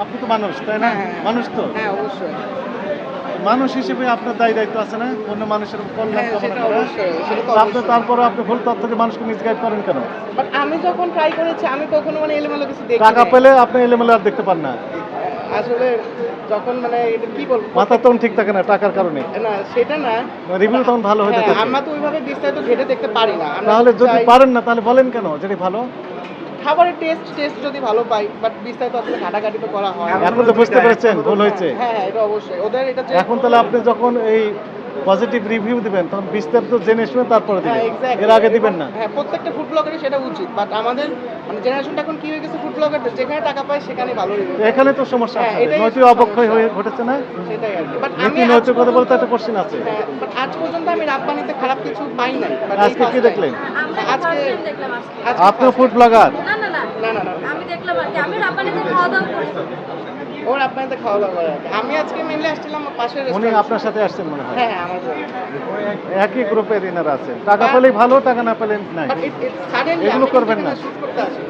আপনি তো মানুষ, তাই না? মানুষ তো? হ্যাঁ, অবশ্যই। মানুষ হিসেবে আপনার দায়িত্ব আছে না? অন্য মানুষের কল্যাণ কামনা সেটা করা। অবশ্যই, সেটা তো তো আপনি অবশ্যই। তারপরেও আপনি ভুল তথ্য দিয়ে মানুষকে মিসগাইড করেন কেন? বাট আমি যখন ট্রাই করেছি আমি কখনো মানে এলোমেলো কিছু দেখি টাকা নাই। পেলে আপনি এলোমেলো আর দেখতে পান না। আসলে যখন মানে এটা কি বলবো? মাথা তখন ঠিক থাকে না টাকার কারণে। না সেটা না। রিভিউ তখন ভালো হতে হ্যাঁ, থাকে। আমরা তো ওইভাবে বিস্তারিত ঘেঁটে দেখতে পারি না। আমরা তাহলে যদি চাই পারেন না তাহলে বলেন কেন যেটি ভালো? খাবারের টেস্ট যদি ভালো পাই, বাট বিস্তারিত আসলে ঘাটাঘাটি তো করা হয় না। এখন তো বুঝতে পেরেছেন ভুল হয়েছে। হ্যাঁ, এটা অবশ্যই। ওদের এটা যে এখন তাহলে আপনি যখন এই পজিটিভ রিভিউ দিবেন তখন বিস্তারিত জেনে শুনে তারপরে হ্যাঁ, দিবেন। এক্সাক্টলি। এর আগে দিবেন না। হ্যাঁ, প্রত্যেকটা ফুড ব্লগারই সেটা উচিত। বাট আমাদের মানে জেনারেশনটা এখন কি হয়ে গেছে, ফুড ব্লগারদের যেখানে টাকা পায় সেখানেই ভালো রিভিউ। তো এখানে তো সমস্যা হ্যাঁ, আপনাদের। এটাই নৈতিক হচ্ছে অবক্ষয় সমস্যা। হয়ে ঘটেছে না? সেটাই আরকি। বাট আমি নীতি আজ নৈতিকতা বলতে পর্যন্ত একটা কোশ্চেন আছে। হ্যাঁ, বাট আজ পর্যন্ত আমি রাব্বানিতে খারাপ কিছু পাই নাই। বাট এই আজকে কি ফার্স্ট টাইম। দেখলেন? আমরা আজকে ফার্স্ট টাইম দেখলাম আজকে। আপনিও first ফুড time। ব্লগার? না না না না, না, না। আমি দেখলাম আর কি। আমি রাব্বানিতে খাওয়া দাওয়া করছি। ওর আপনাদের খাওয়া দাওয়া করে আর কি। আমি আজকে মেইনলি আসছিলাম পাশের উনি রেস্টুরেন্ট। আপনার সাথে আসছেন মনে হয়। হ্যাঁ, হ্যাঁ, আমার জন্য। একই গ্রুপের ইনারা আছেন। টাকা পেলেই ভালো, টাকা না পেলে নাই। বাট সাডেনলি এগুলো করবেন না। শুট করতে আসি।